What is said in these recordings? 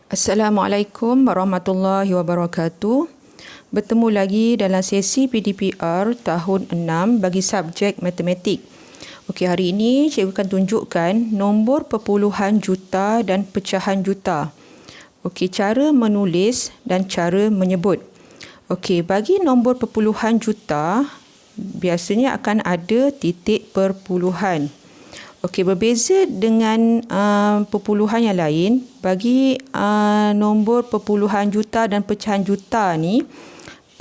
Assalamualaikum warahmatullahi wabarakatuh. Bertemu lagi dalam sesi PDPR tahun 6 bagi subjek matematik. Okey, hari ini cikgu akan tunjukkan nombor perpuluhan juta dan pecahan juta. Okey, cara menulis dan cara menyebut. Okey, bagi nombor perpuluhan juta, biasanya akan ada titik perpuluhan. Okey, berbeza dengan perpuluhan yang lain, bagi nombor perpuluhan juta dan pecahan juta ni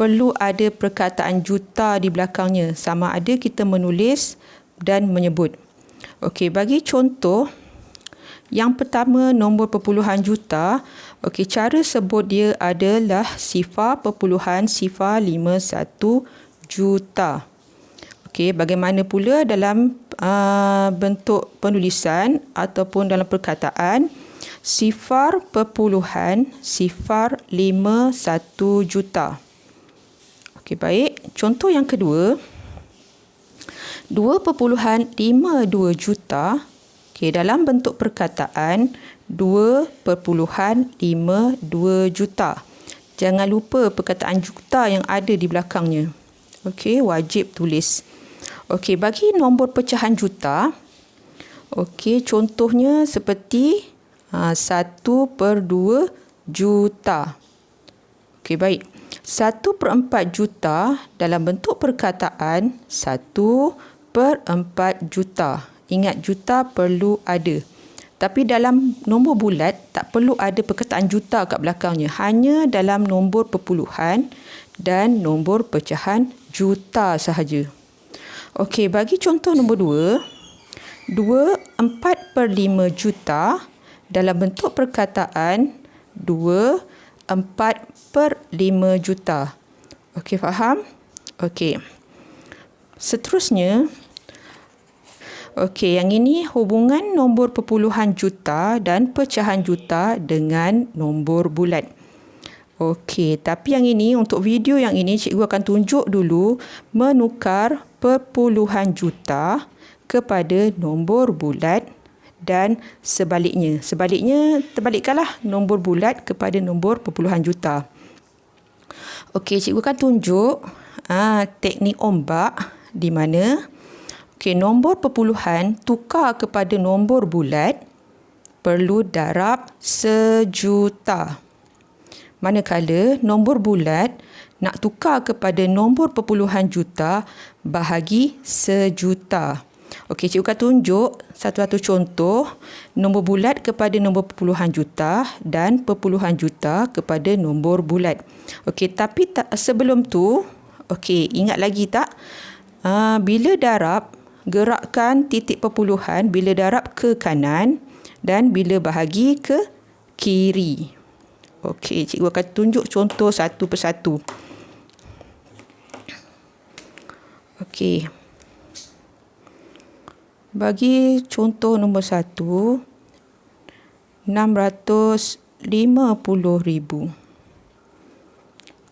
perlu ada perkataan juta di belakangnya, sama ada kita menulis dan menyebut. Okey, bagi contoh yang pertama, nombor perpuluhan juta. Okey, cara sebut dia adalah 0.051 juta. Okey, bagaimana pula dalam bentuk penulisan ataupun dalam perkataan 0.051 juta. Okey, baik. Contoh yang kedua, 2.52 juta. Okey, dalam bentuk perkataan 2.52 juta. Jangan lupa perkataan juta yang ada di belakangnya. Okey, wajib tulis. Okey, bagi nombor pecahan juta, okey, contohnya seperti 1/2 juta. Okey, baik. 1/4 juta dalam bentuk perkataan 1/4 juta. Ingat, juta perlu ada. Tapi dalam nombor bulat tak perlu ada perkataan juta kat belakangnya. Hanya dalam nombor perpuluhan dan nombor pecahan juta sahaja. Okey, bagi contoh nombor 2, 2/4/5 juta dalam bentuk perkataan 2/4/5 juta. Okey, faham? Okey. Seterusnya, okey, yang ini hubungan nombor perpuluhan juta dan pecahan juta dengan nombor bulat. Okey, tapi yang ini, untuk video yang ini, cikgu akan tunjuk dulu menukar perpuluhan juta kepada nombor bulat dan sebaliknya. Terbalikkanlah nombor bulat kepada nombor perpuluhan juta. Okey, cikgu akan tunjuk teknik ombak di mana nombor perpuluhan tukar kepada nombor bulat perlu darab sejuta. Manakala nombor bulat nak tukar kepada nombor perpuluhan juta bahagi sejuta. Okey, cikgu akan tunjuk satu-satu contoh nombor bulat kepada nombor perpuluhan juta dan perpuluhan juta kepada nombor bulat. Okey, tapi sebelum tu, okey, ingat lagi tak? Bila darab, gerakkan titik perpuluhan bila darab ke kanan dan bila bahagi ke kiri. Okey, cikgu akan tunjuk contoh satu persatu. Okey. Bagi contoh nombor 1, 650,000.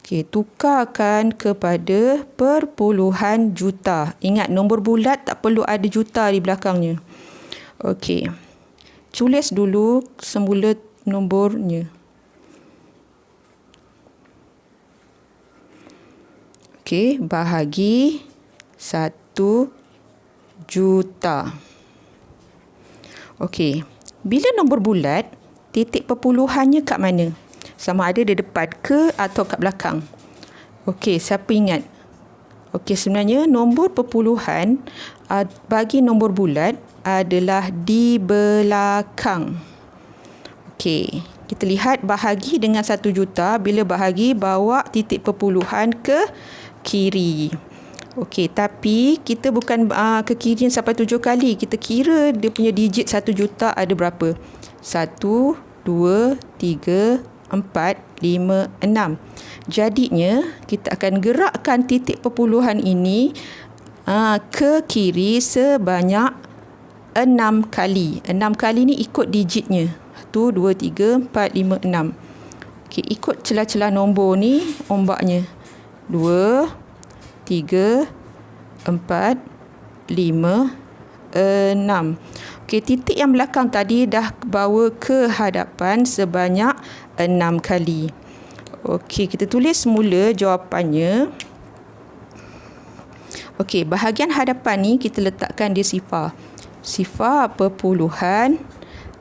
Okey, tukarkan kepada perpuluhan juta. Ingat, nombor bulat tak perlu ada juta di belakangnya. Okey. Tulis dulu semula nombornya. Okey, bahagi 1 juta. Okey, bila nombor bulat, titik perpuluhannya kat mana? Sama ada di depan ke atau kat belakang? Okey, siapa ingat? Okey, sebenarnya nombor perpuluhan bagi nombor bulat adalah di belakang. Okey, kita lihat bahagi dengan 1 juta. Bila bahagi, bawa titik perpuluhan ke kiri. Okey, tapi kita bukan ke kiri sampai 7 kali. Kita kira dia punya digit 1 juta ada berapa. 1, 2, 3, 4, 5, 6. Jadinya, kita akan gerakkan titik perpuluhan ini ke kiri sebanyak 6 kali. 6 kali ni ikut digitnya. 1, 2, 3, 4, 5, 6. Okey, ikut celah-celah nombor ni ombaknya. 2, 3, 4, 5, 6. Okey, titik yang belakang tadi dah bawa ke hadapan sebanyak 6 kali. Okey, kita tulis semula jawapannya. Okey, bahagian hadapan ni kita letakkan dia sifar. Sifar perpuluhan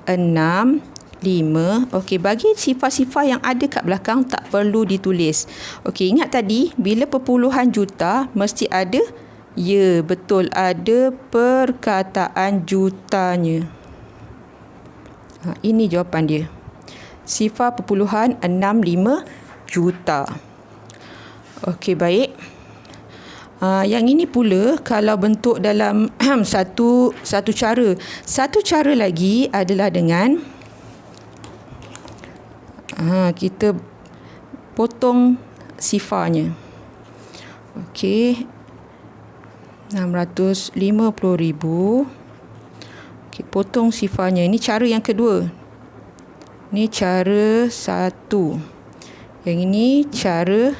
6, 5. Okey, bagi sifar-sifar yang ada kat belakang tak perlu ditulis. Okey, ingat tadi bila perpuluhan juta mesti ada, ya betul, ada perkataan jutanya. Ini jawapan dia. Sifar perpuluhan 65 juta. Okey, baik. Yang ini pula kalau bentuk dalam satu cara. Satu cara lagi adalah dengan kita potong sifarnya. Okey. 650,000. Okey, potong sifarnya. Ini cara yang kedua. Ini cara 1. Yang ini cara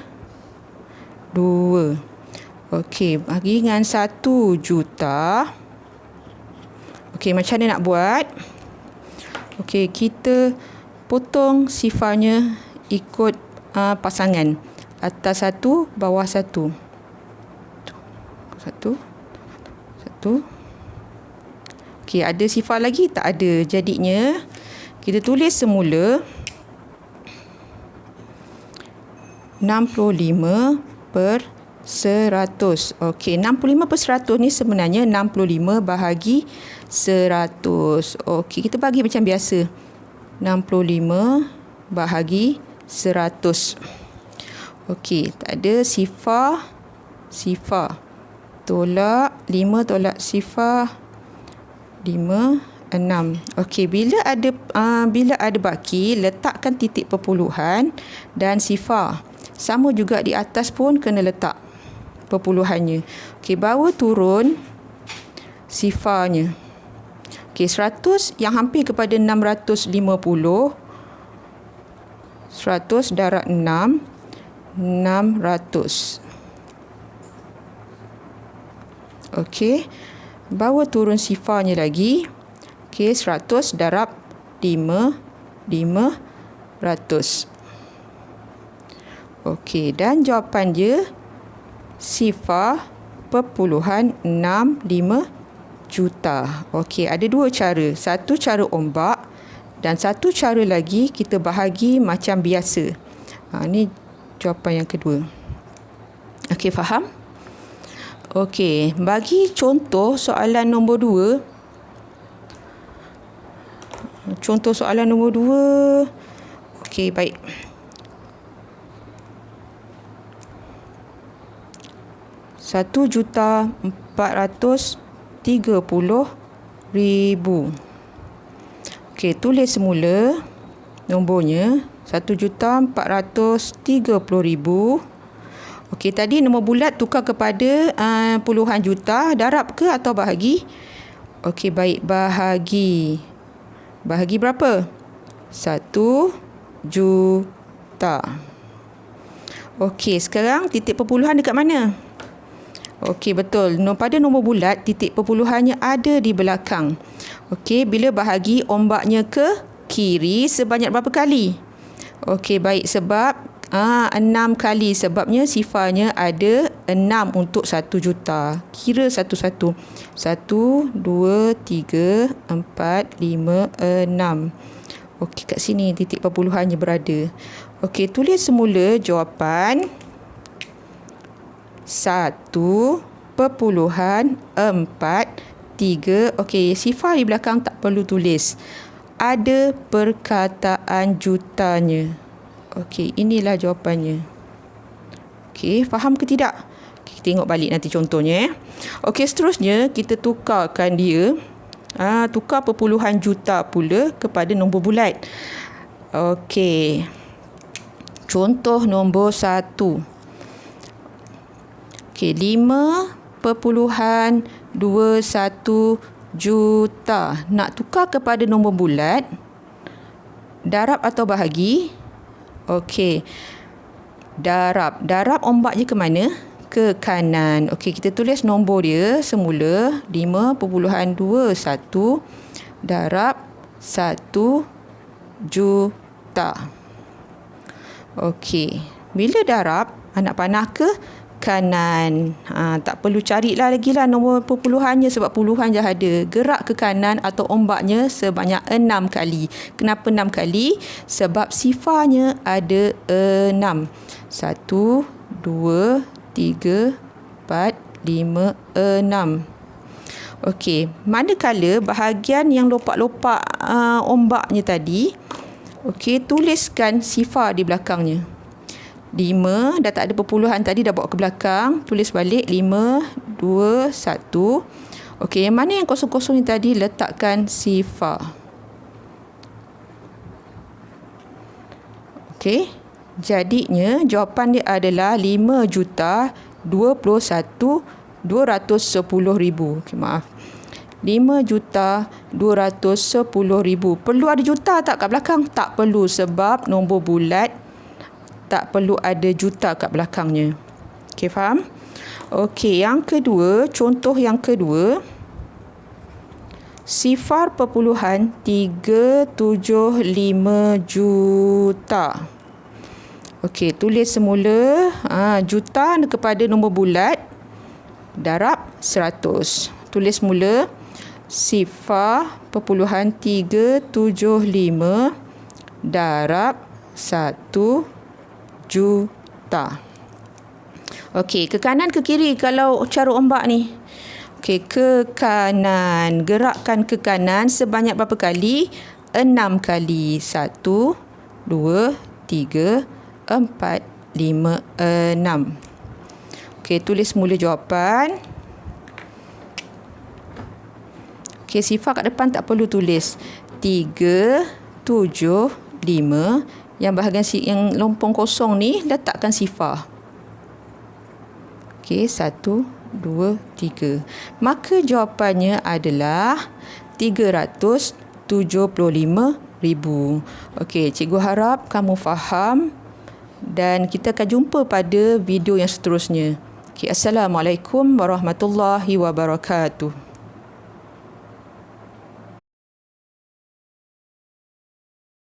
2. Okey, bagi dengan 1 juta. Okey, macam mana nak buat? Okey, kita potong sifarnya ikut pasangan. Atas 1, bawah 1. 1. Okey, ada sifar lagi? Tak ada. Jadinya, kita tulis semula 65 per 100. Okey, 65 per 100 ni sebenarnya 65 bahagi 100. Okey, kita bagi macam biasa. 65 bahagi 100. Okey, tak ada sifar. Tolak 5 tolak sifar 5, 6. Okey, bila ada baki, letakkan titik perpuluhan dan sifar. Sama juga di atas pun kena letak perpuluhannya. Okey, bawa turun sifarnya. Okey, 100 yang hampir kepada 650. 100 darab 6, 600. Okey, bawa turun sifarnya lagi. Okey, 100 darab 5, 500. Okey, dan jawapan dia sifar perpuluhan 65 juta. Okey, ada dua cara. Satu cara ombak dan satu cara lagi kita bahagi macam biasa. Ini jawapan yang kedua. Okey, faham? Okey, bagi contoh soalan nombor 2. Contoh soalan nombor 2. Okey, baik. RM1,430,000. Okey, tulis semula nombornya 1,430,000. Okey, tadi nombor bulat tukar kepada puluhan juta. Darab ke atau bahagi? Okey, baik, bahagi. Bahagi berapa? 1 juta. Okey, sekarang titik perpuluhan dekat mana? Okey, betul. Pada nombor bulat, titik perpuluhannya ada di belakang. Okey, bila bahagi, ombaknya ke kiri sebanyak berapa kali? Okey, baik, sebab 6 kali. Sebabnya sifarnya ada 6 untuk 1 juta. Kira satu-satu. 1, 2, 3, 4, 5, 6. Okey, kat sini titik perpuluhannya berada. Okey, tulis semula jawapan 1,43. Okey, sifar di belakang tak perlu tulis. Ada perkataan jutanya. Okey, inilah jawapannya. Okey, faham ke tidak? Kita tengok balik nanti contohnya. Okey, seterusnya kita tukarkan dia. Tukar perpuluhan juta pula kepada nombor bulat. Okey. Contoh nombor 1. Okey, 5,21 juta. Nak tukar kepada nombor bulat, darab atau bahagi? Okey, darab. Darab ombak je ke mana? Ke kanan. Okey, kita tulis nombor dia semula 5,21 darab 1 juta. Okey, bila darab, anak panah ke kanan. Tak perlu carilah lagi lah nombor perpuluhannya sebab puluhan dah ada. Gerak ke kanan atau ombaknya sebanyak 6 kali. Kenapa 6 kali? Sebab sifarnya ada 6. 1, 2, 3, 4, 5, 6. Okey, manakala bahagian yang lopak-lopak ombaknya tadi, okey, tuliskan sifar di belakangnya. 5, dah tak ada perpuluhan tadi, dah bawa ke belakang. Tulis balik 5, 2, 1. Okey, yang mana yang kosong-kosong ni tadi, letakkan sifar. Okey, jadinya jawapan dia adalah 5,21,210,000. Okey, maaf. 5,210,000. Perlu ada juta tak kat belakang? Tak perlu sebab nombor bulat tak perlu ada juta kat belakangnya. Okey, faham? Okey, yang kedua, contoh yang kedua. Sifar perpuluhan 375 juta. Okey, tulis semula juta kepada nombor bulat darab 100. Tulis mula sifar perpuluhan 375 darab 1 juta. Okey, ke kanan ke kiri kalau cara ombak ni? Okey, ke kanan. Gerakkan ke kanan sebanyak berapa kali? 6 kali. 1, 2, 3, 4, 5, 6. Okey, tulis mula jawapan. Okey, sifar kat depan tak perlu tulis. 3, 7, 5. Yang bahagian yang lompong kosong ni, letakkan sifar. Okey, 1, 2, 3. Maka jawapannya adalah 375,000. Okey, cikgu harap kamu faham dan kita akan jumpa pada video yang seterusnya. Okey, Assalamualaikum warahmatullahi wabarakatuh.